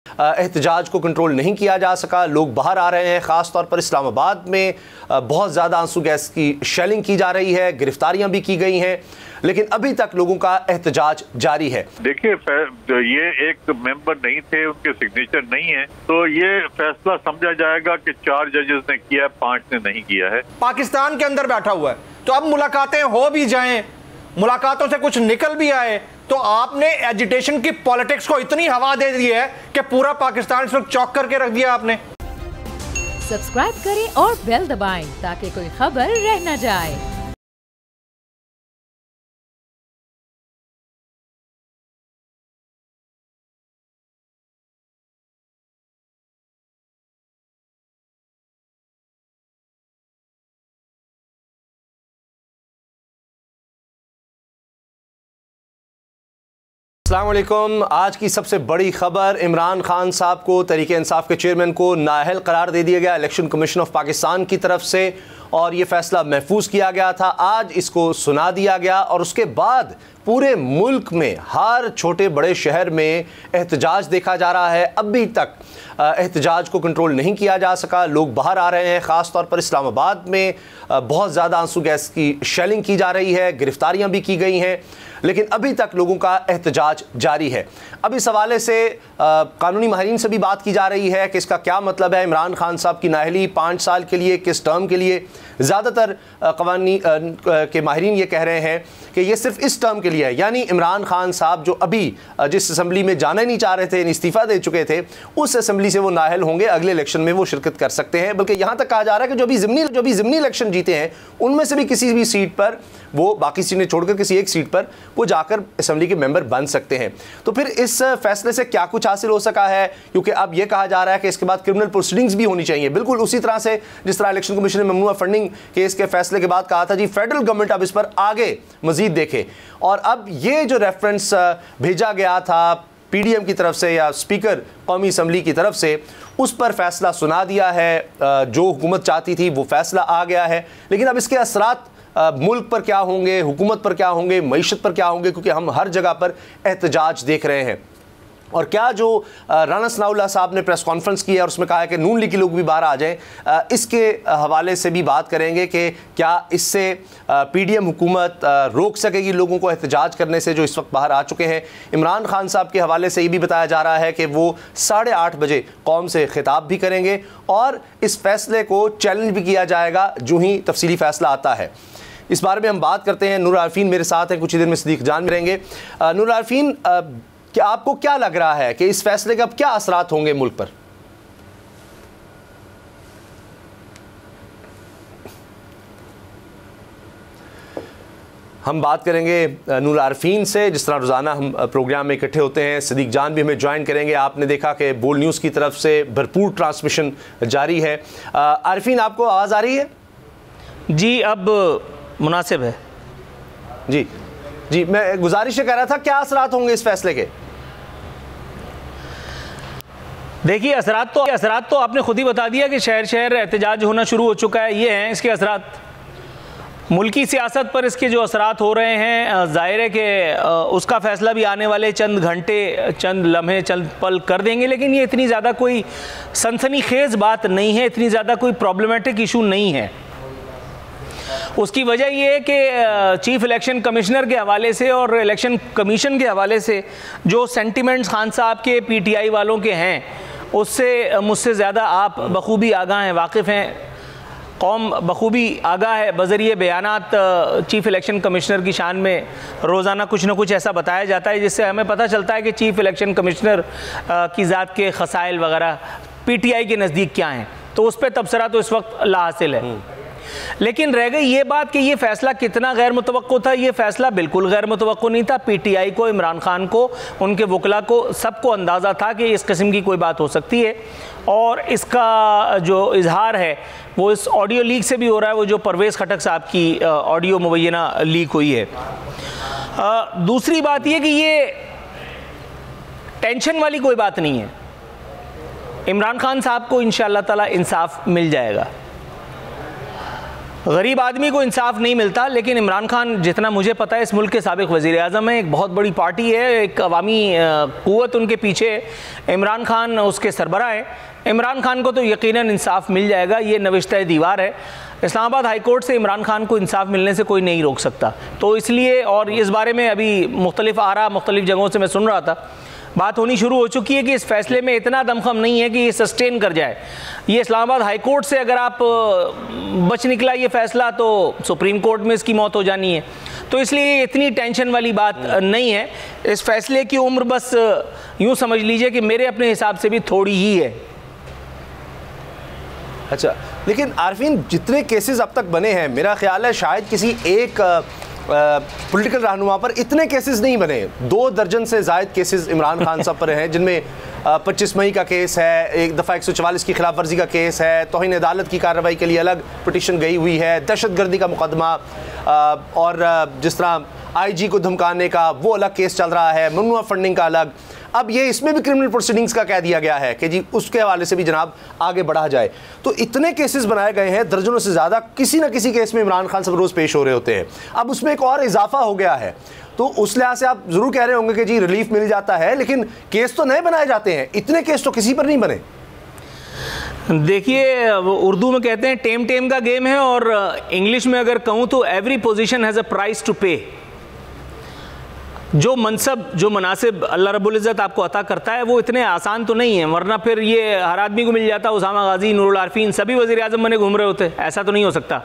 एहतजाज को कंट्रोल नहीं किया जा सका, लोग बाहर आ रहे हैं। ख़ास तौर पर इस्लामाबाद में बहुत ज़्यादा आंसू गैस की शेलिंग की जा रही है, गिरफ्तारियां भी की गई हैं, लेकिन अभी तक लोगों का एहतजाज जारी है। देखिए, ये एक मेंबर नहीं थे, उनके सिग्नेचर नहीं है, तो ये फैसला समझा जाएगा कि 4 जजेस ने किया है, 5 ने नहीं किया है। पाकिस्तान के अंदर बैठा हुआ है, तो अब मुलाकातें हो भी जाएं, मुलाकातों से कुछ निकल भी आए, तो आपने एजिटेशन की पॉलिटिक्स को इतनी हवा दे दी है कि पूरा पाकिस्तान इस वक्त चौक करके रख दिया आपने। सब्सक्राइब करें और बेल दबाएं ताकि कोई खबर रह न जाए। अस्सलाम वालेकुम। आज की सबसे बड़ी खबर, इमरान खान साहब को, तहरीक इंसाफ के चेयरमैन को नाअहल करार दे दिया गया इलेक्शन कमीशन ऑफ पाकिस्तान की तरफ से, और ये फैसला महफूज किया गया था। आज इसको सुना दिया गया और उसके बाद पूरे मुल्क में हर छोटे बड़े शहर में एहतजाज देखा जा रहा है। अभी तक एहतजाज को कंट्रोल नहीं किया जा सका, लोग बाहर आ रहे हैं। ख़ास तौर पर इस्लामाबाद में बहुत ज़्यादा आंसू गैस की शेलिंग की जा रही है, गिरफ्तारियां भी की गई हैं, लेकिन अभी तक लोगों का एहतजाज जारी है। अब इस हवाले से कानूनी माहिरीन से भी बात की जा रही है कि इसका क्या मतलब है। इमरान खान साहब की नाअहली 5 साल के लिए, किस टर्म के लिए? ज़्यादातर कानूनी के माहिरीन ये कह रहे हैं कि ये सिर्फ इस टर्म के लिए है, यानी इमरान खान साहब जो अभी जिस असम्बली में जाना नहीं चाह रहे थे, इस्तीफ़ा दे चुके थे, उस असम्बली से वो नाअहल होंगे, अगले इलेक्शन में वो शिरकत कर सकते हैं। बल्कि यहाँ तक कहा जा रहा है कि जो भी ज़िमनी इलेक्शन जीते हैं, उनमें से भी किसी भी सीट पर वो, बाकी सीटें छोड़कर किसी एक सीट पर वो जाकर असम्बली के मेंबर बन सकते हैं। तो फिर इस फैसले से क्या कुछ हासिल हो सका है? क्योंकि अब यह कहा जा रहा है कि इसके बाद क्रिमिनल प्रोसीडिंग्स भी होनी चाहिए, बिल्कुल उसी तरह से जिस तरह इलेक्शन कमीशन ने ममनुआ फंडिंग केस के फैसले के बाद कहा था जी फेडरल गवर्नमेंट अब इस पर आगे मजीद देखे। और अब ये जो रेफरेंस भेजा गया था PDM की तरफ से या स्पीकर कौमी असम्बली की तरफ से, उस पर फैसला सुना दिया है। जो हुकूमत चाहती थी वो फैसला आ गया है, लेकिन अब इसके असरात मुल्क पर क्या होंगे, हुकूमत पर क्या होंगे, मईशत पर क्या होंगे, क्योंकि हम हर जगह पर एहतजाज देख रहे हैं। और क्या जो राना सनाउल्लाह साहब ने प्रेस कॉन्फ्रेंस की है और उसमें कहा है कि नून लीग के लोग भी बाहर आ जाएं, इसके हवाले से भी बात करेंगे कि क्या इससे PDM हुकूमत रोक सकेगी लोगों को एहतजाज करने से जो इस वक्त बाहर आ चुके हैं। इमरान खान साहब के हवाले से ये भी बताया जा रहा है कि वो 8:30 बजे कौम से खिताब भी करेंगे और इस फैसले को चैलेंज भी किया जाएगा जो ही तफसीली फ़ैसला आता है। इस बारे में हम बात करते हैं। नूर आरफीन मेरे साथ हैं, कुछ ही देर में सदीक जान में रहेंगे। नूर आरफीन, क्या आपको क्या लग रहा है कि इस फैसले के अब क्या असरात होंगे मुल्क पर? हम बात करेंगे नूर आरफीन से, जिस तरह रोज़ाना हम प्रोग्राम में इकट्ठे होते हैं। सदीक जान भी हमें ज्वाइन करेंगे। आपने देखा कि बोल्ड न्यूज़ की तरफ से भरपूर ट्रांसमिशन जारी है। आरफीन, आपको आवाज़ आ रही है? जी, अब मुनासिब है। जी जी, मैं गुजारिश कर रहा था, क्या असरात होंगे इस फैसले के? देखिए, असरात तो आपने खुद ही बता दिया कि शहर शहर एहतजाज होना शुरू हो चुका है। ये हैं इसके असरात। मुल्की सियासत पर इसके जो असरात हो रहे हैं, ज़ाहिर है कि उसका फ़ैसला भी आने वाले चंद घंटे, चंद लम्हे, चंद पल कर देंगे। लेकिन ये इतनी ज़्यादा कोई सनसनीखेज़ बात नहीं है, इतनी ज़्यादा कोई प्रॉब्लमेटिक इशू नहीं है। उसकी वजह ये है कि चीफ इलेक्शन कमिश्नर के हवाले से और इलेक्शन कमीशन के हवाले से जो सेंटिमेंट्स खान साहब के PTI वालों के हैं, उससे मुझसे ज़्यादा आप बखूबी आगाह हैं, वाकिफ़ हैं। कौम बखूबी आगाह है। बज़रिए बयानात चीफ इलेक्शन कमिश्नर की शान में रोज़ाना कुछ न कुछ ऐसा बताया जाता है जिससे हमें पता चलता है कि चीफ इलेक्शन कमिश्नर की ज़ात के खसाइल वगैरह PTI के नज़दीक क्या हैं। तो उस पर तबसरा तो इस वक्त लाहासिल है। लेकिन रह गई ये बात कि ये फैसला कितना गैर मुतवक्को था। ये फैसला बिल्कुल गैर मुतवक्को नहीं था। PTI को, इमरान खान को, उनके वकला को, सबको अंदाज़ा था कि इस किस्म की कोई बात हो सकती है। और इसका जो इजहार है वो इस ऑडियो लीक से भी हो रहा है, वो जो परवेज़ खटक साहब की ऑडियो मुबैना लीक हुई है। दूसरी बात ये कि ये टेंशन वाली कोई बात नहीं है। इमरान खान साहब को इंशाअल्लाह ताला इंसाफ मिल जाएगा। गरीब आदमी को इंसाफ नहीं मिलता, लेकिन इमरान खान जितना मुझे पता है इस मुल्क के साबिक वज़ीर आज़म है, एक बहुत बड़ी पार्टी है, एक अवामी क़ुव्वत उनके पीछे है, इमरान खान उसके सरबराह हैं। इमरान खान को तो यकीनन इंसाफ मिल जाएगा, ये नविश्ता दीवार है। इस्लामाबाद हाई कोर्ट से इमरान खान को इंसाफ मिलने से कोई नहीं रोक सकता। तो इसलिए, और इस बारे में अभी मुख्तलिफ आरा मुख्तलिफ जगहों से मैं सुन रहा था, बात होनी शुरू हो चुकी है कि इस फैसले में इतना दमखम नहीं है कि ये सस्टेन कर जाए। ये इस्लामाबाद हाई कोर्ट से अगर आप बच निकला ये फैसला तो सुप्रीम कोर्ट में इसकी मौत हो जानी है। तो इसलिए इतनी टेंशन वाली बात नहीं है। इस फैसले की उम्र बस यूँ समझ लीजिए कि मेरे अपने हिसाब से भी थोड़ी ही है। अच्छा, लेकिन आरफीन जितने केसेस अब तक बने हैं, मेरा ख्याल है शायद किसी एक पॉलिटिकल रहनुमा पर इतने केसेस नहीं बने। 2 दर्जन से ज़ायद केसेस इमरान खान साहब पर हैं, जिनमें 25 मई का केस है, एक दफ़ा 144 की खिलाफ वर्जी का केस है, तौहीन अदालत की कार्रवाई के लिए अलग पिटिशन गई हुई है, दहशतगर्दी का मुकदमा, और जिस तरह IG को धमकाने का वो अलग केस चल रहा है, ममनुआ फंडिंग का अलग। अब ये इसमें भी क्रिमिनल प्रोसीडिंग्स का कह दिया गया है कि जी उसके हवाले से भी जनाब आगे बढ़ा जाए। तो इतने केसेस बनाए गए हैं, दर्जनों से ज़्यादा, किसी न किसी केस में इमरान खान सब रोज़ पेश हो रहे होते हैं। अब उसमें एक और इजाफा हो गया है, तो उस लिहाज से आप ज़रूर कह रहे होंगे कि जी रिलीफ मिल जाता है, लेकिन केस तो नए बनाए जाते हैं, इतने केस तो किसी पर नहीं बने। देखिए, वो उर्दू में कहते हैं टेम टेम का गेम है, और इंग्लिश में अगर कहूँ तो every position has a price to pay. जो मनसब, जो मनासिब अल्लाह रब्बुल इज़्ज़त आपको अता करता है वो इतने आसान तो नहीं है, वरना फिर ये हर आदमी को मिल जाता। उसामा गाजी, नूरुल आरफीन सभी वज़ीर आज़म बने घूम रहे होते, ऐसा तो नहीं हो सकता।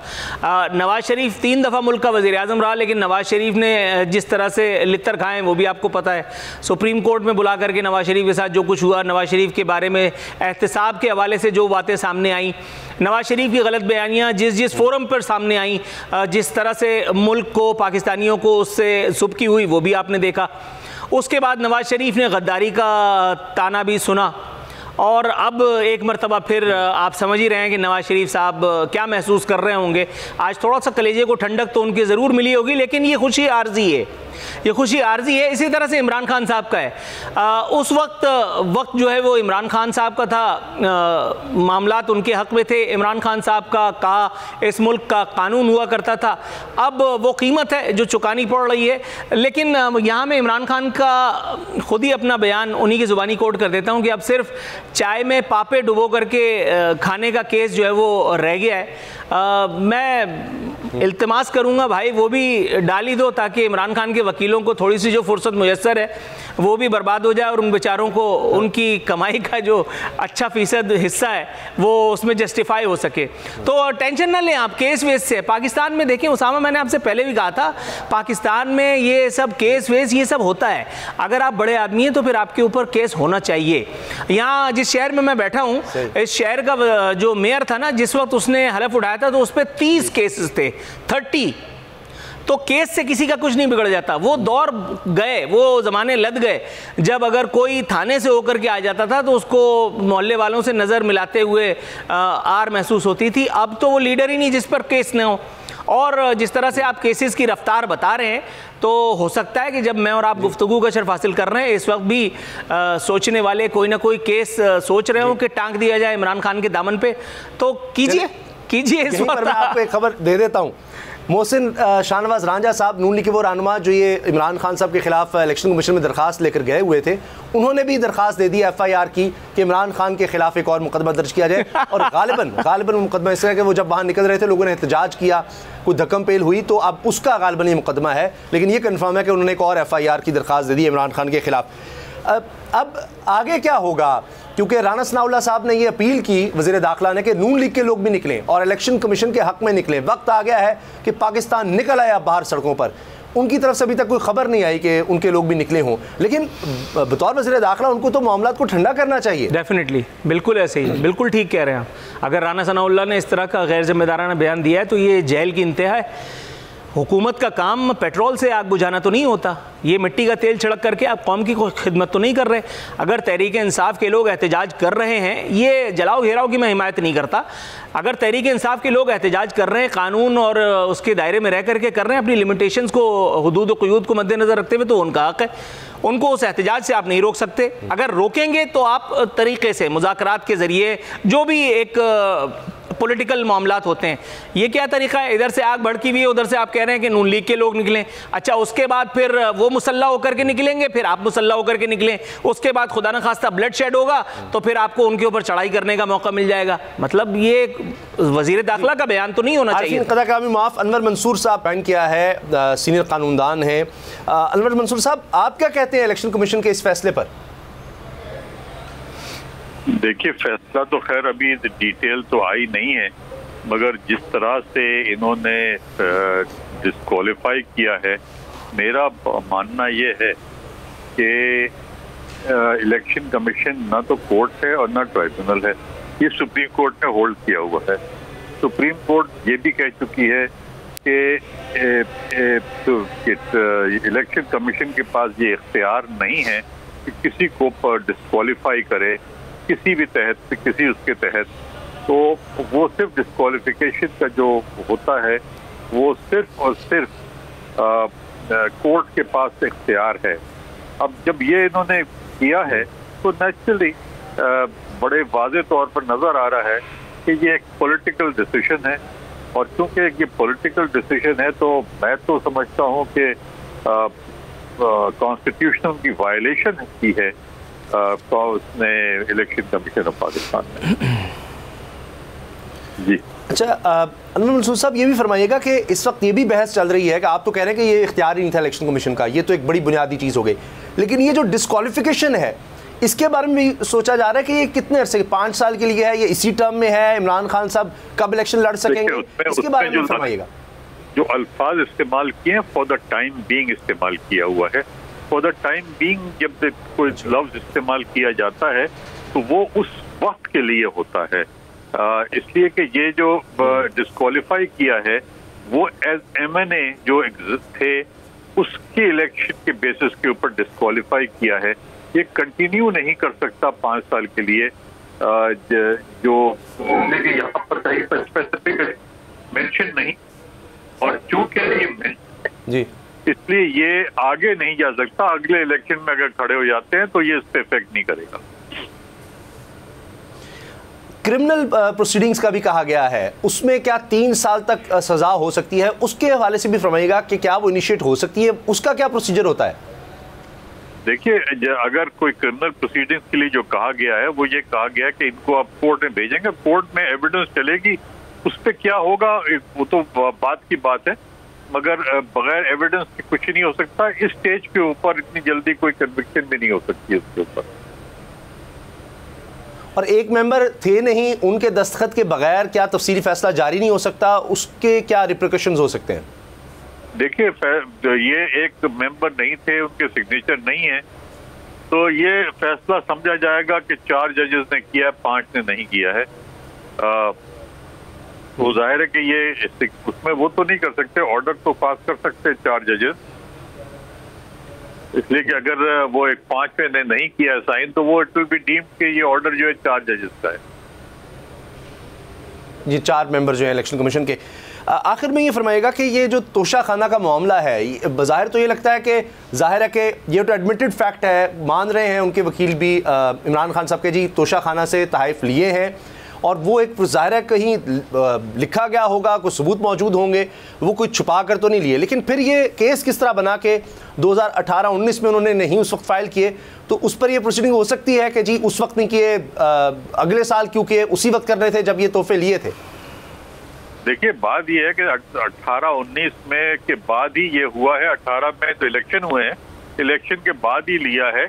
नवाज़ शरीफ 3 दफ़ा मुल्क का वज़ीर आज़म रहा, लेकिन नवाज़ शरीफ ने जिस तरह से लित्तर खाएँ वो भी आपको पता है। सुप्रीम कोर्ट में बुला करके नवाज़ शरीफ के साथ जो कुछ हुआ, नवाज़ शरीफ के बारे में एहतसाब के हवाले से जो बातें सामने आई, नवाज़ शरीफ की गलत बयानियाँ जिस फोरम पर सामने आई, जिस तरह से मुल्क को, पाकिस्तानियों को उससे सुबकी हुई, वो भी आपने देखा। उसके बाद नवाज़ शरीफ ने गद्दारी का ताना भी सुना, और अब एक मरतबा फिर आप समझ ही रहे हैं कि नवाज़ शरीफ साहब क्या महसूस कर रहे होंगे। आज थोड़ा सा कलेजे को ठंडक तो उनकी ज़रूर मिली होगी, लेकिन ये खुशी आर्जी है, ये खुशी आर्जी है। इसी तरह से इमरान खान साहब का है। उस वक्त जो है वो इमरान खान साहब का था, मामलात उनके हक़ में थे। इमरान खान साहब का कहा इस मुल्क का कानून हुआ करता था, अब वो कीमत है जो चुकानी पड़ रही है। लेकिन यहाँ मैं इमरान खान का खुद ही अपना बयान उन्हीं की ज़ुबानी कोट कर देता हूँ कि अब सिर्फ चाय में पापे डुबो करके खाने का केस जो है वो रह गया है। मैं इल्तिमास करूँगा भाई वो भी डाल ही दो, ताकि इमरान खान के वकीलों को थोड़ी सी जो फुर्सत मुयस्सर है वो भी बर्बाद हो जाए, और उन बेचारों को उनकी कमाई का जो अच्छा फ़ीसद हिस्सा है वो उसमें जस्टिफाई हो सके। तो टेंशन ना लें आप केस वेस से। पाकिस्तान में देखें उसामा, मैंने आपसे पहले भी कहा था, पाकिस्तान में ये सब केस वेस ये सब होता है। अगर आप बड़े आदमी हैं तो फिर आपके ऊपर केस होना चाहिए। यहाँ जिस शहर में मैं बैठा हूँ, इस शहर का जो मेयर था ना, जिस वक्त उसने हलफ उठाया था तो उस पर 30 केसेस थे, 30। तो केस से किसी का कुछ नहीं बिगड़ जाता। वो दौर गए, वो ज़माने लद गए जब अगर कोई थाने से होकर के आ जाता था तो उसको मोहल्ले वालों से नज़र मिलाते हुए आर महसूस होती थी। अब तो वो लीडर ही नहीं जिस पर केस न हो। और जिस तरह से आप केसेस की रफ्तार बता रहे हैं, तो हो सकता है कि जब मैं और आप गुफ्तगू का शर्फ हासिल कर रहे हैं, इस वक्त भी सोचने वाले कोई ना कोई केस सोच रहे हो कि टांग दिया जाए इमरान खान के दामन पे। तो कीजिए इस वक्त। मैं आपको एक खबर दे देता हूँ। मोहसिन शाहनवाज रांझा साहब, नून लीग के वो रहनुमा जो ये इमरान खान साहब के खिलाफ इलेक्शन कमीशन में दरखास्त लेकर गए हुए थे, उन्होंने भी दरखास्त दे दी FIR की कि इमरान खान के खिलाफ एक और मुकदमा दर्ज किया जाए। और गालिबन मुकदमा इस तरह कि वो जब बाहर निकल रहे थे लोगों ने एहतजाज किया, कोई धक्कम पेल हुई, तो अब उसका गालिबन ये मुकदमा है। लेकिन ये कन्फर्म है कि उन्होंने एक और FIR की दरखास्त दे दी इमरान खान के खिलाफ। अब आगे क्या होगा? क्योंकि राना सनाउल्लाह साहब ने ये अपील की वज़ीर दाखिला ने कि नून लीग के लोग भी निकलें और इलेक्शन कमीशन के हक़ में निकलें। वक्त आ गया है कि पाकिस्तान निकल आया बाहर सड़कों पर। उनकी तरफ से अभी तक कोई खबर नहीं आई कि उनके लोग भी निकले हों, लेकिन बतौर वज़ीर दाखिला उनको तो मामलात को ठंडा करना चाहिए। डेफिनेटली, बिल्कुल ऐसे ही, बिल्कुल ठीक कह रहे हैं आप। अगर राना सनाउल्लाह ने इस तरह का गैर जिम्मेदाराना बयान दिया है तो ये जेल की इंतहा है। हुकूमत का काम पेट्रोल से आग बुझाना तो नहीं होता, ये मिट्टी का तेल छिड़क करके आप कौम की कोई खिदमत तो नहीं कर रहे। अगर तहरीक इंसाफ के लोग एहतजाज कर रहे हैं, ये जलाओ घेराव की मैं हिमायत नहीं करता, अगर तहरीक इंसाफ के लोग एहतजाज कर रहे हैं, कानून और उसके दायरे में रह करके कर रहे हैं, अपनी लिमिटेशंस को, हुदूद और क़ुयूद को मद्देनज़र रखते हुए, तो उनका हक़ है, उनको उस एहतजाज से आप नहीं रोक सकते। अगर रोकेंगे तो आप तरीक़े से मुज़ाकरात के ज़रिए जो भी एक पॉलिटिकल मामलात होते हैं। ये क्या तरीका है? इधर से आग भड़की हुई है, उधर से आप कह रहे हैं कि नून लीग के लोग निकलें, अच्छा उसके बाद फिर वो मुसल्ला होकर के निकलेंगे, फिर आप मुसल्ला होकर के निकलें, उसके बाद खुदा न खास्ता ब्लड शेड होगा तो फिर आपको उनके ऊपर चढ़ाई करने का मौका मिल जाएगा। मतलब ये वजीर दाखिला का बयान तो नहीं होना चाहिए। माफ अनवर मंसूर साहब बैन किया है, सीनियर कानूनदान है। अनवर मंसूर साहब, आप क्या कहते हैं इलेक्शन कमीशन के इस फैसले पर? देखिए, फैसला तो खैर अभी डिटेल तो आई नहीं है, मगर जिस तरह से इन्होंने डिस्क्वालीफाई किया है, मेरा मानना ये है कि इलेक्शन कमीशन ना तो कोर्ट है और ना ट्राइब्यूनल है, ये सुप्रीम कोर्ट ने होल्ड किया हुआ है। सुप्रीम कोर्ट ये भी कह चुकी है कि इलेक्शन कमीशन के पास ये इख्तियार नहीं है कि किसी को डिस्क्वालीफाई करे किसी भी तहत, किसी उसके तहत। तो वो सिर्फ डिस्क्वालिफिकेशन का जो होता है वो सिर्फ और सिर्फ कोर्ट के पास इख्तियार है। अब जब ये इन्होंने किया है तो नेचुरली बड़े वाज़े तौर पर नज़र आ रहा है कि ये एक पॉलिटिकल डिसीजन है, और चूंकि ये पॉलिटिकल डिसीजन है तो मैं तो समझता हूँ कि कॉन्स्टिट्यूशन की वायलेशन की है तो उसने इलेक्शन कमीशन ऑफ पाकिस्तान में। जी अच्छा, अनवर मंसूर साहब ये भी फरमाइएगा कि इस वक्त ये भी बहस चल रही है कि आप तो कह रहे हैं कि ये इख्तियार ही नहीं था इलेक्शन कमीशन का, ये तो एक बड़ी बुनियादी चीज़ हो गई, लेकिन ये जो डिस्क्वालिफिकेशन है इसके बारे में भी सोचा जा रहा है कि ये कितने अरसे, 5 साल के लिए है, ये इसी टर्म में है, इमरान खान साहब कब इलेक्शन लड़ सकेंगे, इसके बारे में फरमाइएगा। जो अल्फाज इस्तेमाल किए हैं फॉर द टाइम बीइंग इस्तेमाल किया हुआ है। फॉर द टाइम बीइंग जब कोई लफ्ज इस्तेमाल किया जाता है तो वो उस वक्त के लिए होता है, इसलिए कि ये जो डिस्क्वालीफाई किया है वो एज MNA जो थे उसके इलेक्शन के बेसिस के ऊपर डिस्क्वालीफाई किया है। ये कंटिन्यू नहीं कर सकता 5 साल के लिए, जो लेकिन यहाँ पर कहीं पर स्पेसिफिक मेंशन नहीं, और चूंकि ये जी इसलिए ये आगे नहीं जा सकता। अगले इलेक्शन में अगर खड़े हो जाते हैं तो ये इस पे इफेक्ट नहीं करेगा। क्रिमिनल प्रोसीडिंग्स का भी कहा गया है, उसमें क्या 3 साल तक सजा हो सकती है, उसके हवाले से भी फरमाइएगा कि क्या वो इनिशिएट हो सकती है, उसका क्या प्रोसीजर होता है? देखिए, अगर कोई क्रिमिनल प्रोसीडिंग्स के लिए जो कहा गया है वो ये कहा गया कि इनको आप कोर्ट में भेजेंगे, कोर्ट में एविडेंस चलेगी, उस पर क्या होगा वो तो बात की बात है, मगर बगैर एविडेंस के कुछ नहीं हो सकता। इस स्टेज के ऊपर इतनी जल्दी कोई कन्विक्शन भी नहीं हो सकती उसके ऊपर। और एक मेंबर थे नहीं, उनके दस्तखत के बगैर क्या तफसीली फैसला जारी नहीं हो सकता, उसके क्या रिप्रिकॉशंस हो सकते हैं? देखिए, ये एक मेंबर नहीं थे, उनके सिग्नेचर नहीं है, तो ये फैसला समझा जाएगा कि 4 जजेस ने किया, 5 ने नहीं किया है। तो जाहिर है कि ये उसमें वो तो नहीं कर सकते, ऑर्डर तो पास कर सकते 4 जजेस, इसलिए कि अगर वो 5 ने नहीं किया साइन तो वो इट विल बी डीम्ड कि ये ऑर्डर जो है 4 जजेस का है। ये 4 मेंबर जो है इलेक्शन कमीशन के। आखिर में ये फरमाइएगा कि ये जो तोशा खाना का मामला है, बज़ाहिर तो ये लगता है कि जाहिर है कि ये तो एडमिटेड फैक्ट है, मान रहे हैं उनके वकील भी इमरान खान साहब के जी तोशा खाना से तहफ़ लिए हैं, और वो एक ज़ाहिर है कहीं लिखा गया होगा, कुछ सबूत मौजूद होंगे, वो कोई छुपा कर तो नहीं लिए। लेकिन फिर ये केस किस तरह बना के 2018-19 में उन्होंने नहीं उस वक्त फाइल किए, तो उस पर ये प्रोसीडिंग हो सकती है कि जी उस वक्त नहीं किए, अगले साल क्यों किए, उसी वक्त कर रहे थे जब ये तोहफे लिए थे। देखिए, बात ये है कि 18-19 में के बाद ही ये हुआ है, 18 में तो इलेक्शन हुए हैं, इलेक्शन के बाद ही लिया है,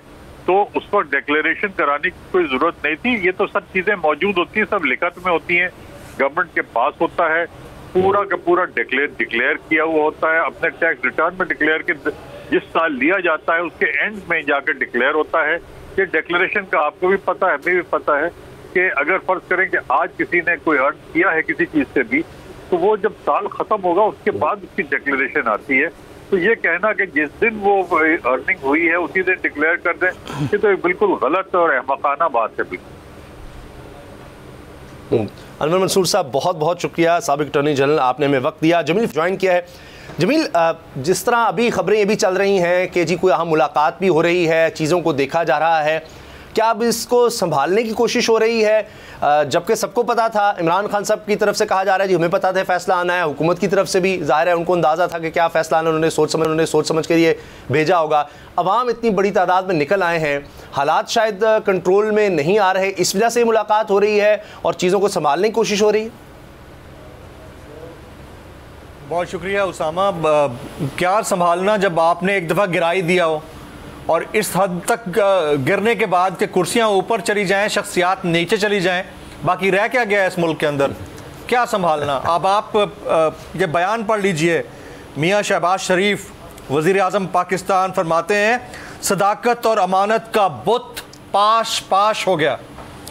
तो उस वक्त डिक्लेरेशन कराने की कोई जरूरत नहीं थी। ये तो सब चीजें मौजूद होती हैं, सब लिखत में होती हैं, गवर्नमेंट के पास होता है, पूरा का पूरा डिक्लेयर किया हुआ होता है, अपने टैक्स रिटर्न में डिक्लेयर के जिस साल लिया जाता है उसके एंड में जाकर डिक्लेयर होता है। ये डिक्लेरेशन का आपको भी पता है, हमें भी पता है कि अगर फर्ज करें कि आज किसी ने कोई अर्न किया है किसी चीज से भी, तो वो जब साल खत्म होगा उसके बाद उसकी डिक्लेरेशन आती है। तो ये कहना कि जिस दिन वो अर्निंग हुई है उसी दिन डिक्लेयर कर दें, ये तो बिल्कुल गलत और अहमकाना बात है। बिल्कुल। अनवर मंसूर साहब, बहुत बहुत शुक्रिया, साबिक अटॉर्नी जनरल, आपने हमें वक्त दिया। जमील ज्वाइन किया है। जमील, जिस तरह अभी खबरें ये भी चल रही हैं कि जी कोई अहम मुलाकात भी हो रही है, चीज़ों को देखा जा रहा है, क्या अब इसको संभालने की कोशिश हो रही है? जबकि सबको पता था, इमरान खान साहब की तरफ से कहा जा रहा है जी हमें पता था फैसला आना है, हुकूमत की तरफ से भी जाहिर है उनको अंदाज़ा था कि क्या फैसला आना, उन्होंने सोच समझ कर ये भेजा होगा। अवाम इतनी बड़ी तादाद में निकल आए हैं, हालात शायद कंट्रोल में नहीं आ रहे, इस वजह से मुलाकात हो रही है और चीज़ों को संभालने की कोशिश हो रही है। बहुत शुक्रिया उसामा। क्या संभालना जब आपने एक दफ़ा गिराई दिया हो और इस हद तक गिरने के बाद कि कुर्सियां ऊपर चली जाएं, शख्सियात नीचे चली जाएं, बाकी रह क्या गया इस मुल्क के अंदर? क्या संभालना? अब आप ये बयान पढ़ लीजिए। मियाँ शहबाज शरीफ वज़ीर आज़म पाकिस्तान फरमाते हैं सदाकत और अमानत का बुत पाश पाश हो गया।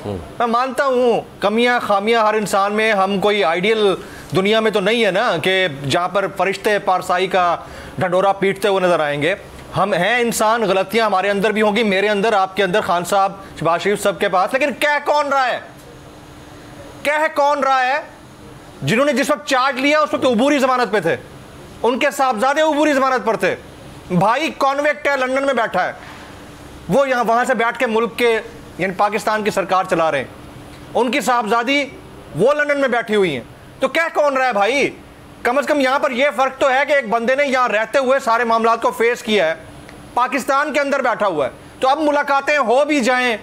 मैं मानता हूँ कमियाँ खामियाँ हर इंसान में, हम कोई आइडियल दुनिया में तो नहीं है ना कि जहाँ पर फरिश्ते पारसाई का ढंडोरा पीटते हुए नजर आएंगे। हम हैं इंसान, गलतियां हमारे अंदर भी होंगी, मेरे अंदर, आपके अंदर, खान साहब, शहबाज शरीफ सबके पास। लेकिन कह कौन रहा है? कह कौन रहा है? जिन्होंने जिस वक्त चार्ज लिया उस वक्त उबूरी जमानत पे थे, उनके साहबजादे उबूरी जमानत पर थे। भाई कॉन्वेक्ट है, लंदन में बैठा है, वो यहाँ वहां से बैठ के मुल्क के यानी पाकिस्तान की सरकार चला रहे हैं, उनकी साहबजादी वो लंदन में बैठी हुई हैं। तो कह कौन रहा है भाई? कम से कम यहां पर यह फर्क तो है कि एक बंदे ने यहां रहते हुए सारे मामलात को फेस किया है, पाकिस्तान के अंदर बैठा हुआ है। तो अब मुलाकातें हो भी जाएं,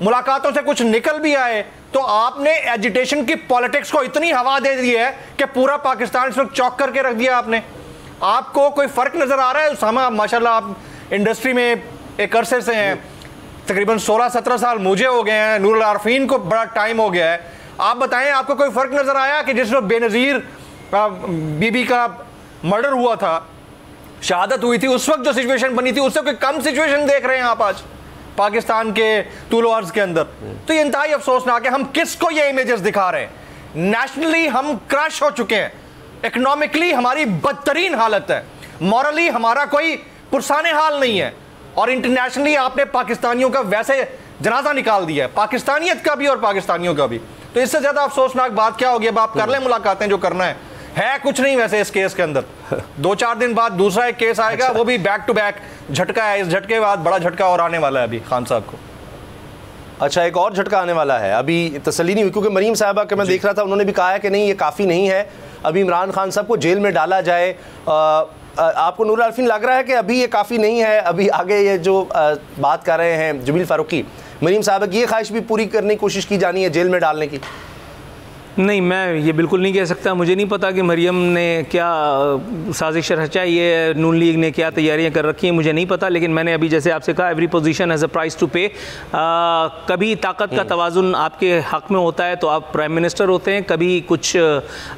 मुलाकातों से कुछ निकल भी आए, तो आपने एजिटेशन की पॉलिटिक्स को इतनी हवा दे दी है कि पूरा पाकिस्तान इस वक्त चौक करके रख दिया आपने। आपको कोई फर्क नजर आ रहा है? उसामा, माशाल्लाह आप इंडस्ट्री में एक अरसे से हैं, तकरीबन 16-17 साल मुझे हो गए हैं, नूरुल आरफीन को बड़ा टाइम हो गया है। आप बताएं, आपको कोई फर्क नजर आया कि जिस वक्त बेनज़ीर बीबी का मर्डर हुआ था, शहादत हुई थी, उस वक्त जो सिचुएशन बनी थी उससे कोई कम सिचुएशन देख रहे हैं आप आज पाकिस्तान के तूलो अर्ज के अंदर? तो ये इंतहाई अफसोसनाक है। हम किसको ये इमेजेस दिखा रहे हैं? नेशनली हम क्रश हो चुके हैं, इकोनॉमिकली हमारी बदतरीन हालत है, मॉरली हमारा कोई पुरसाने हाल नहीं है, और इंटरनेशनली आपने पाकिस्तानियों का वैसे जनाजा निकाल दिया है, पाकिस्तानियत का भी और पाकिस्तानियों का भी। तो इससे ज्यादा अफसोसनाक बात क्या होगी? अब आप कर लें मुलाकातें, जो करना है कुछ नहीं वैसे इस केस के अंदर। 2-4 दिन बाद दूसरा एक केस आएगा, वो भी बैक टू बैक झटका है। इस झटके के बाद बड़ा झटका और आने वाला है अभी खान साहब को। अच्छा, एक और झटका आने वाला है, अभी तसल्ली नहीं हुई, क्योंकि मरीम साहबा के मैं देख रहा था, उन्होंने भी कहा है कि नहीं ये काफ़ी नहीं है, अभी इमरान खान साहब को जेल में डाला जाए। आपको नूरुल आरफीन लग रहा है कि अभी ये काफ़ी नहीं है, अभी आगे ये जो बात कर रहे हैं जमील फारूकी, मरीम साहबा की ये ख्वाहिश भी पूरी करने की कोशिश की जानी है जेल में डालने की? नहीं, मैं ये बिल्कुल नहीं कह सकता। मुझे नहीं पता कि मरियम ने क्या साजिश रचाई है, नून लीग ने क्या तैयारियां कर रखी हैं, मुझे नहीं पता। लेकिन मैंने अभी जैसे आपसे कहा, every position has a price to pay. कभी ताकत का तवाज़ुन आपके हक़ में होता है तो आप प्राइम मिनिस्टर होते हैं, कभी कुछ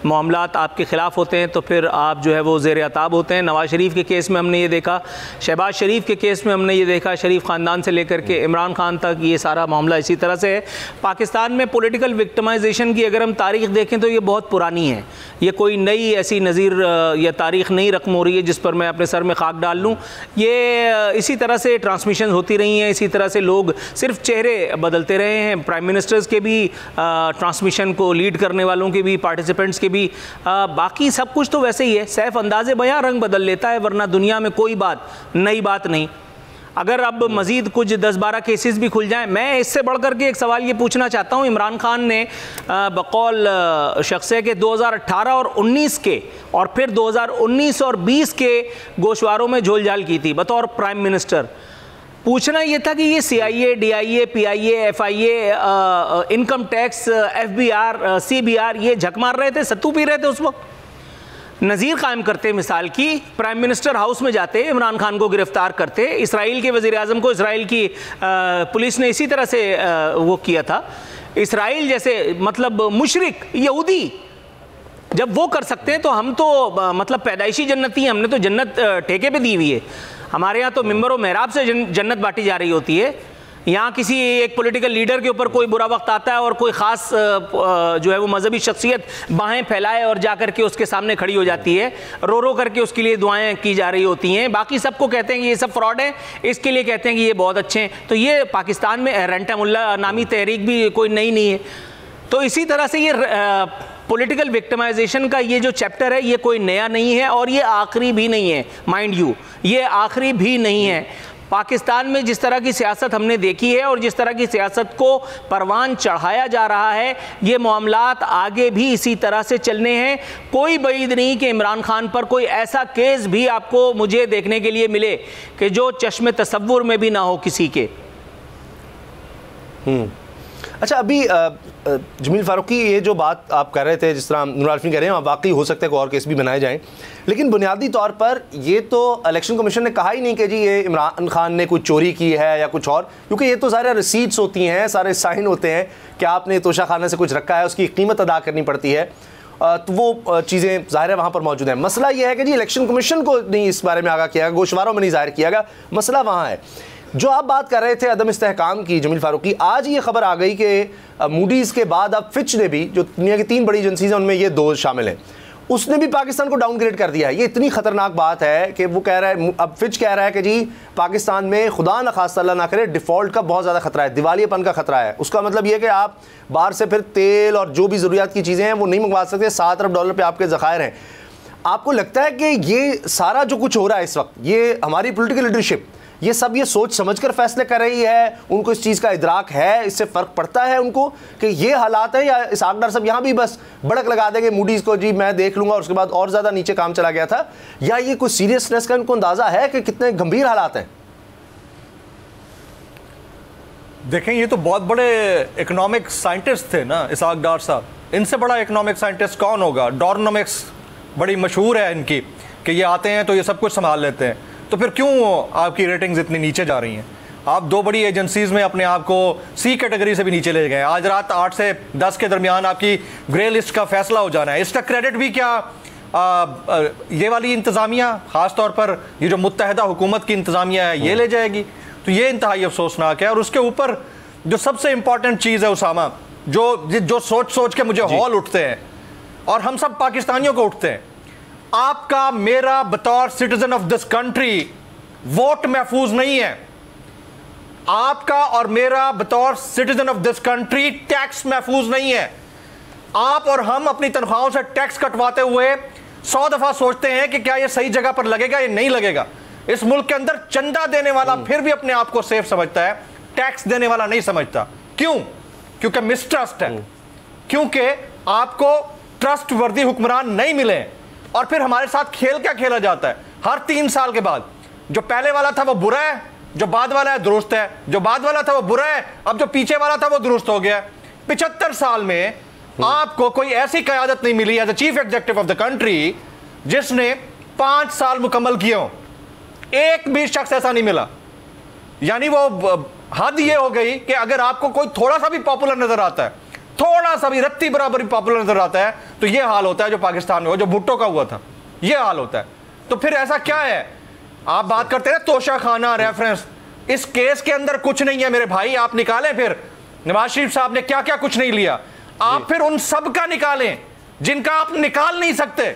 मामलात आपके ख़िलाफ़ होते हैं तो फिर आप जो है वो ज़ेर अताब होते हैं। नवाज़ शरीफ के केस में हमने ये देखा, शहबाज शरीफ के केस में हमने ये देखा, शरीफ ख़ानदान से लेकर के इमरान खान तक ये सारा मामला इसी तरह से है। पाकिस्तान में पॉलिटिकल विक्टिमाइजेशन की अगर हम तारीख़ देखें तो ये बहुत पुरानी है, ये कोई नई ऐसी नज़ीर या तारीख़ नहीं रकम हो रही है जिस पर मैं अपने सर में खाक डाल लूँ। ये इसी तरह से ट्रांसमिशन होती रही हैं, इसी तरह से लोग सिर्फ चेहरे बदलते रहे हैं, प्राइम मिनिस्टर्स के भी, ट्रांसमिशन को लीड करने वालों के भी, पार्टिसिपेंट्स के भी, बाकी सब कुछ तो वैसे ही है। सैफ अंदाज़े बयां रंग बदल लेता है, वरना दुनिया में कोई बात नई बात नहीं। अगर अब मज़ीद कुछ 10-12 केसेस भी खुल जाएं, मैं इससे बढ़ कर के एक सवाल ये पूछना चाहता हूँ। इमरान खान ने बकौल शख्स के 2018 और 19 के और फिर 2019 और 20 के गोशवारों में झोलझाल की थी बतौर प्राइम मिनिस्टर। पूछना ये था कि ये CIA, DIA, PIA, FIA, income tax, FBR, CBR ये झक मार रहे थे, सत्तू पी रहे थे उस वक्त, नज़ीर कायम करते, मिसाल की प्राइम मिनिस्टर हाउस में जाते, इमरान खान को गिरफ्तार करते। इसराइल के वज़ीर आज़म को इसराइल की पुलिस ने इसी तरह से वो किया था। इसराइल जैसे मतलब मुशरिक यहूदी जब वो कर सकते हैं तो हम तो मतलब पैदाइशी जन्नती हैं, हमने तो जन्नत ठेके पे दी हुई है। हमारे यहाँ तो मिंबर व मेहराब से जन्नत बांटी जा रही होती है। यहाँ किसी एक पॉलिटिकल लीडर के ऊपर कोई बुरा वक्त आता है और कोई ख़ास जो है वो मजहबी शख्सियत बाहें फैलाए और जा कर के उसके सामने खड़ी हो जाती है, रो रो करके उसके लिए दुआएं की जा रही होती हैं। बाकी सबको कहते हैं कि ये सब फ्रॉड है, इसके लिए कहते हैं कि ये बहुत अच्छे हैं। तो ये पाकिस्तान में रहंटा मुल्ला नामी तहरीक भी कोई नई नहीं है। तो इसी तरह से ये पॉलिटिकल विक्टिमाइजेशन का ये जो चैप्टर है ये कोई नया नहीं है और ये आखिरी भी नहीं है। माइंड यू, ये आखिरी भी नहीं है। पाकिस्तान में जिस तरह की सियासत हमने देखी है और जिस तरह की सियासत को परवान चढ़ाया जा रहा है, ये मामलात आगे भी इसी तरह से चलने हैं। कोई बईद नहीं कि इमरान खान पर कोई ऐसा केस भी आपको मुझे देखने के लिए मिले कि जो चश्मे तसव्वुर में भी ना हो किसी के। अच्छा, अभी जमील फारूकी, ये जो बात आप कर रहे थे, जिस तरह नूर आरिफीन कह रहे हैं, वाकई हो सकता है कोई और केस भी बनाए जाएं, लेकिन बुनियादी तौर पर ये तो इलेक्शन कमीशन ने कहा ही नहीं कि जी ये इमरान खान ने कुछ चोरी की है या कुछ और, क्योंकि ये तो सारे रिसीट्स होती हैं, सारे साइन होते हैं कि आपने तोशा खाने से कुछ रखा है, उसकी कीमत अदा करनी पड़ती है, तो वो चीज़ें ज़ाहिर है वहाँ पर मौजूद हैं। मसला ये है कि जी इलेक्शन कमीशन को नहीं इस बारे में आगाह किया गया, गोशवारों में नहीं जाहिर किया गया, मसला वहाँ है। जो आप बात कर रहे थे अदम इस्तेहकाम की जमील फारूकी, आज ये खबर आ गई कि मूडीज़ के बाद अब फिच ने भी, जो दुनिया की 3 बड़ी एजेंसीज हैं उनमें ये 2 शामिल हैं, उसने भी पाकिस्तान को डाउनग्रेड कर दिया है। ये इतनी ख़तरनाक बात है कि वो कह रहा है, अब फिच कह रहा है कि जी पाकिस्तान में खुदा न खास्ता अल्लाह ना करे डिफ़ॉल्ट का बहुत ज़्यादा खतरा है, दिवालियापन का खतरा है। उसका मतलब ये कि आप बाहर से फिर तेल और जो भी ज़रूरियात की चीज़ें हैं वो नहीं मंगवा सकते। $7 अरब पे आपके ज़खायर हैं। आपको लगता है कि ये सारा जो कुछ हो रहा है इस वक्त, ये हमारी पॉलिटिकल लीडरशिप ये सब ये सोच समझकर फैसले कर रही है? उनको इस चीज़ का इदराक है, इससे फ़र्क पड़ता है उनको कि ये हालात है, या इसहाक डार साहब यहाँ भी बस बड़क लगा देंगे मूडीज़ को, जी मैं देख लूँगा, और उसके बाद और ज़्यादा नीचे काम चला गया था? या ये कोई सीरियसनेस का इनको अंदाज़ा है कि कितने गंभीर हालात हैं? देखें, ये तो बहुत बड़े इकोनॉमिक साइंटिस्ट थे ना इसहाक डार साहब। इनसे बड़ा इकोनॉमिक साइंटिस्ट कौन होगा? डॉर्नोमिक्स बड़ी मशहूर है इनकी कि ये आते हैं तो ये सब कुछ संभाल लेते हैं। तो फिर क्यों आपकी रेटिंग्स इतनी नीचे जा रही हैं? आप 2 बड़ी एजेंसीज में अपने आप को C कैटेगरी से भी नीचे ले गए। आज रात 8 से 10 के दरमियान आपकी ग्रे लिस्ट का फैसला हो जाना है। इसका क्रेडिट भी क्या ये वाली इंतज़ामिया, ख़ास तौर पर ये जो मुत्तहदा हुकूमत की इंतज़ामिया है, ये ले जाएगी? तो ये इंतहाई अफसोसनाक है। और उसके ऊपर जो सबसे इंपॉर्टेंट चीज़ है उसामा, जो सोच सोच के मुझे हौल उठते हैं और हम सब पाकिस्तानियों को उठते हैं, आपका मेरा बतौर citizen of this country vote महफूज नहीं है। आपका और मेरा बतौर citizen of this country tax महफूज नहीं है। आप और हम अपनी तनख्वाहों से टैक्स कटवाते हुए 100 दफा सोचते हैं कि क्या यह सही जगह पर लगेगा या नहीं लगेगा। इस मुल्क के अंदर चंदा देने वाला फिर भी अपने आप को सेफ समझता है, टैक्स देने वाला नहीं समझता। क्यों? क्योंकि मिसट्रस्ट है, क्योंकि आपको ट्रस्ट वर्दी हुक्मरान नहीं मिले। और फिर हमारे साथ खेल क्या खेला जाता है? हर 3 साल के बाद जो पहले वाला था वो बुरा है, जो बाद वाला है दुरुस्त है, जो बाद वाला था वो बुरा है, अब जो पीछे वाला था वो दुरुस्त हो गया। 75 साल में आपको कोई ऐसी क़यादत नहीं मिली as a chief executive of the country जिसने 5 साल मुकम्मल किए हों। एक भी शख्स ऐसा नहीं मिला। यानी वो हद ये हो गई कि अगर आपको कोई थोड़ा सा भी पॉपुलर नजर आता है, थोड़ा सा भी रत्ती बराबर भी पॉपुलर नजर आता है, तो ये हाल होता है जो पाकिस्तान में हो, जो भुट्टो का हुआ था, ये हाल होता है। तो फिर ऐसा क्या है? आप बात करते हैं तोशा खाना रेफरेंस, इस केस के अंदर कुछ नहीं है मेरे भाई। आप निकालें फिर नवाज शरीफ साहब ने क्या क्या कुछ नहीं लिया, आप फिर उन सब का निकालें जिनका आप निकाल नहीं सकते,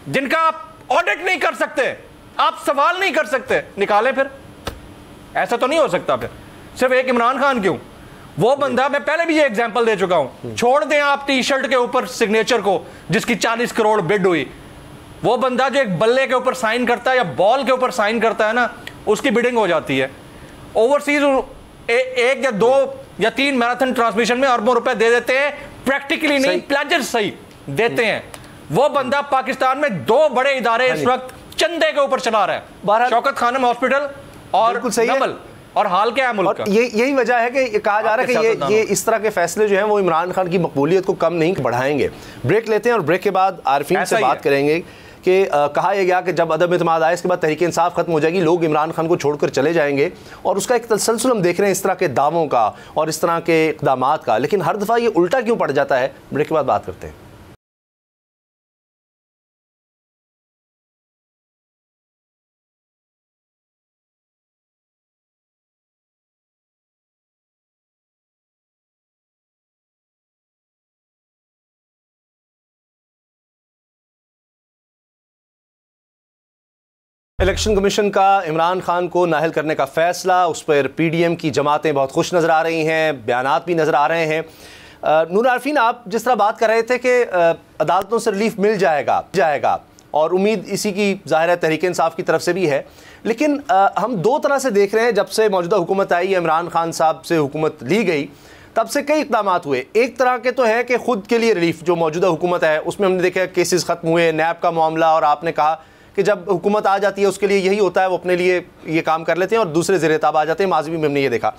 जिनका आप ऑडिट नहीं कर सकते, आप सवाल नहीं कर सकते, निकालें फिर। ऐसा तो नहीं हो सकता फिर सिर्फ एक इमरान खान क्यों? वो बंदा, मैं पहले भी ये एग्जांपल दे चुका हूं, छोड़ दें आप टी शर्ट के ऊपर सिग्नेचर को जिसकी 40 करोड़ बिड हुई, वो बंदा जो एक बल्ले के ऊपर साइन करता है या बॉल के ऊपर साइन करता है ना, उसकी बिडिंग हो जाती है। ओवरसीज 1 या 2 या 3 मैराथन ट्रांसमिशन में अरबों रुपए दे देते हैं, प्रैक्टिकली नहीं, प्लेजेस सही देते हैं। वो बंदा पाकिस्तान में 2 बड़े इदारे इस वक्त चंदे के ऊपर चला रहा है, शौकत खानम हॉस्पिटल और नमल। और हाल क्या है मुल्क का? यही वजह है कि कहा जा रहा है कि ये इस तरह के फैसले जो हैं वो इमरान खान की मकबूलियत को कम नहीं बढ़ाएंगे। ब्रेक लेते हैं और ब्रेक के बाद आरिफीन से बात करेंगे कि कहा यह गया कि जब अदम इत्मीनान आए इसके बाद तहरीक इंसाफ खत्म हो जाएगी, लोग इमरान खान को छोड़कर चले जाएंगे, और उसका एक तसलसल हम देख रहे हैं इस तरह के दावों का और इस तरह के इक़दामात का। लेकिन हर दफ़ा ये उल्टा क्यों पड़ जाता है? ब्रेक के बाद बात करते हैं। इलेक्शन कमीशन का इमरान खान को नाअहल करने का फैसला, उस पर पीडीएम की जमातें बहुत खुश नज़र आ रही हैं, बयानात भी नज़र आ रहे हैं। नूर आरिफीन, आप जिस तरह बात कर रहे थे कि अदालतों से रिलीफ मिल जाएगा, और उम्मीद इसी की ज़ाहिर है तहरीक इंसाफ की तरफ से भी है। लेकिन हम दो तरह से देख रहे हैं, जब से मौजूदा हुकूमत आई, इमरान खान साहब से हुकूमत ली गई, तब से कई इक़दाम हुए। एक तरह के तो है कि ख़ुद के लिए रिलीफ, जो मौजूदा हुकूमत है उसमें हमने देखा केसेस ख़त्म हुए, नैब का मामला, और आपने कहा कि जब हुकूमत आ जाती है उसके लिए यही होता है, वो अपने लिए ये काम कर लेते हैं और दूसरे ज़ेर-ए-ताब आ जाते हैं। माज़ी में हमने ये देखा।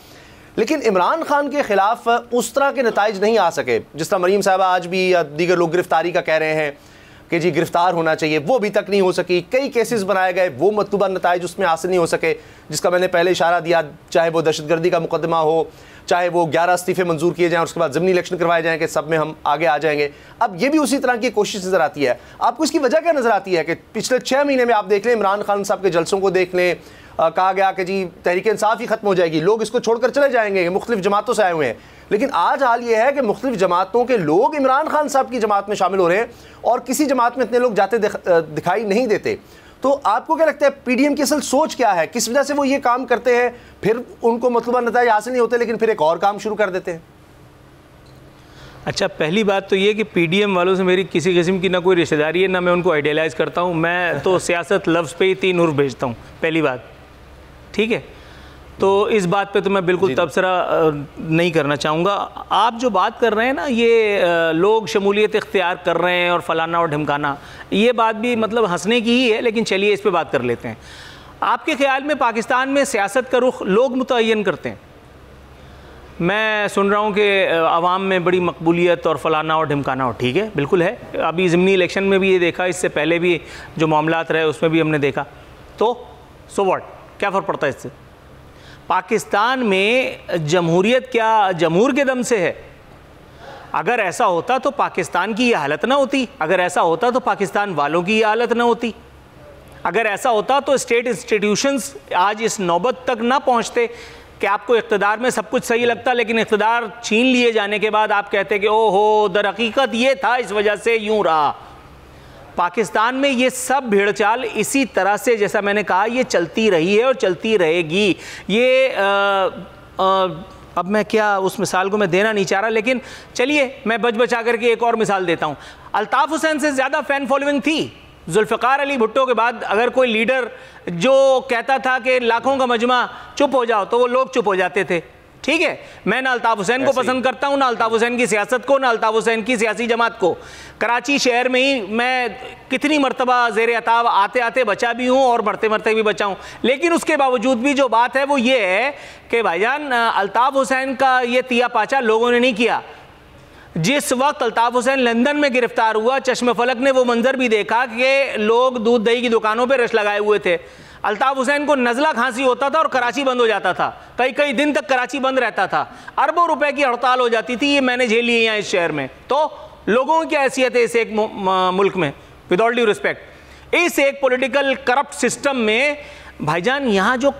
लेकिन इमरान खान के ख़िलाफ़ उस तरह के नताइज नहीं आ सके, जिस तरह मरीम साहबा आज भी या दीगर लोग गिरफ्तारी का कह रहे हैं कि जी गिरफ्तार होना चाहिए, वो भी तक नहीं हो सकी। कई केसेस बनाए गए, वो मतलूबा नताइज उसमें हासिल नहीं हो सके, जिसका मैंने पहले इशारा दिया, चाहे वो दहशतगर्दी का मुकदमा हो, चाहे वो 11 इस्तीफ़े मंजूर किए जाएँ और उसके बाद ज़मीनी इलेक्शन करवाए जाएँ कि सब में हम आगे आ जाएंगे। अब ये भी उसी तरह की कोशिश नज़र आती है। आपको इसकी वजह क्या नज़र आती है कि पिछले 6 महीने में आप देख लें, इमरान खान साहब के जलसों को देख लें, कहा गया कि जी तहरीक इंसाफ ही ख़त्म हो जाएगी, लोग इसको छोड़कर चले जाएंगे, मुख्तलिफ जमातों से आए हुए हैं। लेकिन आज हाल ये है कि मुख्तलिफ जमातों के लोग इमरान खान साहब की जमात में शामिल हो रहे हैं और किसी जमात में इतने लोग जाते दिखाई नहीं देते। तो आपको क्या लगता है PDM की असल सोच क्या है, किस वजह से वो ये काम करते हैं, फिर उनको मतलूबा नतीजे हासिल नहीं होते लेकिन फिर एक और काम शुरू कर देते हैं? अच्छा, पहली बात तो ये कि PDM वालों से मेरी किसी किस्म की ना कोई रिश्तेदारी है, ना मैं उनको आइडियलाइज़ करता हूँ। मैं तो सियासत लफ्ज़ पे ही 3 नूर भेजता हूँ, पहली बात, ठीक है। तो इस बात पे तो मैं बिल्कुल तबसरा नहीं करना चाहूँगा। आप जो बात कर रहे हैं ना, ये लोग शमूलियत इख्तियार कर रहे हैं और फलाना और ढमकाना, ये बात भी मतलब हंसने की ही है, लेकिन चलिए इस पे बात कर लेते हैं। आपके ख्याल में पाकिस्तान में सियासत का रुख लोग मुतय्यन करते हैं? मैं सुन रहा हूँ कि आवाम में बड़ी मकबूलियत और फलाना और ढमकाना, और ठीक है, बिल्कुल है। अभी ज़मीनी इलेक्शन में भी ये देखा, इससे पहले भी जो मामलात रहे उसमें भी हमने देखा। तो सो व्हाट, क्या फ़र्क पड़ता है इससे? पाकिस्तान में जमहूरियत क्या जमहूर के दम से है? अगर ऐसा होता तो पाकिस्तान की ये हालत ना होती, अगर ऐसा होता तो पाकिस्तान वालों की ये हालत ना होती, अगर ऐसा होता तो स्टेट इंस्टीट्यूशंस आज इस नौबत तक ना पहुंचते कि आपको इक़्तिदार में सब कुछ सही लगता, लेकिन इक़्तिदार छीन लिए जाने के बाद आप कहते कि ओहो दर हकीकत ये था, इस वजह से यूँ रहा। पाकिस्तान में ये सब भेड़चाल इसी तरह से, जैसा मैंने कहा, ये चलती रही है और चलती रहेगी। ये अब मैं क्या उस मिसाल को मैं देना नहीं चाह रहा, लेकिन चलिए मैं बचा करके एक और मिसाल देता हूँ। अल्ताफ़ हुसैन से ज़्यादा फ़ैन फॉलोइंग थी जुल्फ़िकार अली भुट्टो के बाद। अगर कोई लीडर जो कहता था कि लाखों का मजमा चुप हो जाओ, तो वो लोग चुप हो जाते थे, ठीक है। मैं ना अल्ताफ़ हुसैन को पसंद करता हूँ, ना अल्ताफ़ हुसैन की सियासत को, ना अल्ताफ़ हुसैन की सियासी जमात को। कराची शहर में ही मैं कितनी मरतबा ज़ेर-ए-ताब आते आते बचा भी हूँ और मरते मरते भी बचा हूँ, लेकिन उसके बावजूद भी जो बात है वो ये है कि भाईजान अल्ताफ़ हुसैन का ये तिया पाचा लोगों ने नहीं किया। जिस वक्त अल्ताफ़ हुसैन लंदन में गिरफ्तार हुआ, चश्मे फलक ने वो मंजर भी देखा कि लोग दूध दही की दुकानों पर रश लगाए हुए थे। अल्ताफ़ हुसैन को नज़ला खांसी होता था और कराची बंद हो जाता था, कई कई दिन तक कराची बंद रहता था, अरबों रुपए की हड़ताल हो जाती थी। ये मैंने झेली है यहाँ इस शहर में। तो लोगों की हैसियत है इस एक मुल्क में, विद ऑल ड्यू रिस्पेक्ट, इस एक पॉलिटिकल करप्ट सिस्टम में भाईजान, यहाँ जो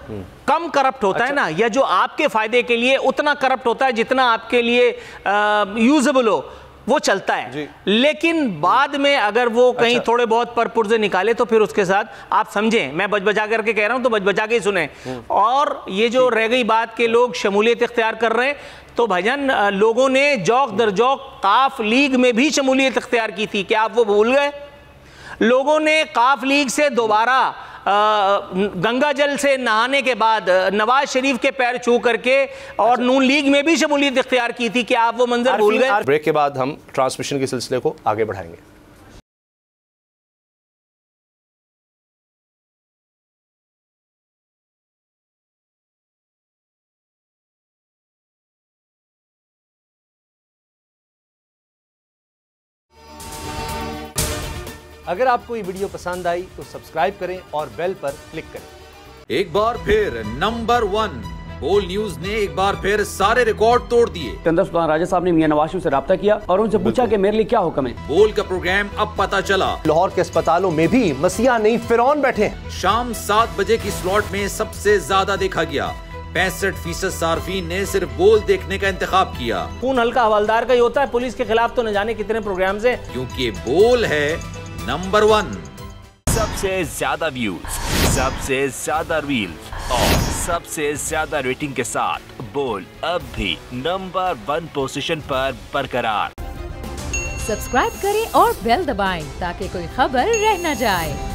कम करप्ट होता है ना, या जो आपके फ़ायदे के लिए उतना करप्ट होता है जितना आपके लिए यूजेबल हो, वो चलता है। लेकिन बाद में अगर वो कहीं थोड़े बहुत परपुर्जे निकाले तो फिर उसके साथ आप समझें, मैं बचा करके कह रहा हूं तो बचा के ही सुने। और ये जो रह गई बात के लोग शमूलियत इख्तियार कर रहे हैं, तो भाईजान लोगों ने जौक दर जौक काफ लीग में भी शमूलियत इख्तियार की थी, क्या आप वो भूल गए? लोगों ने काफ लीग से दोबारा गंगा जल से नहाने के बाद नवाज शरीफ के पैर छू करके और नून लीग में भी शमूलियत इख्तियार की थी, क्या आप वो मंजर भूल गए? ब्रेक के बाद हम ट्रांसमिशन के सिलसिले को आगे बढ़ाएंगे। अगर आपको ये वीडियो पसंद आई तो सब्सक्राइब करें और बेल पर क्लिक करें। एक बार फिर नंबर 1 बोल न्यूज ने एक बार फिर सारे रिकॉर्ड तोड़ दिए। सिकंदर सुल्तान राजा साहब ने मियां नवाज शरीफ से रब्ता किया और उनसे पूछा कि मेरे लिए क्या हुक्म है। बोल का प्रोग्राम अब पता चला। लाहौर के अस्पतालों में भी मसीहा नहीं फिरौन बैठे हैं। शाम 7 बजे की स्लॉट में सबसे ज्यादा देखा गया। 65% सार्फिन ने सिर्फ बोल देखने का इंतखाब किया। खून हल्का हवलदार का ही होता है, पुलिस के खिलाफ तो न जाने कितने प्रोग्राम है, क्योंकि बोल है नंबर 1। सबसे ज्यादा व्यूज, सबसे ज्यादा रील्स और सबसे ज्यादा रेटिंग के साथ बोल अब भी नंबर 1 पोजीशन पर बरकरार। सब्सक्राइब करें और बेल दबाएं ताकि कोई खबर रह न जाए।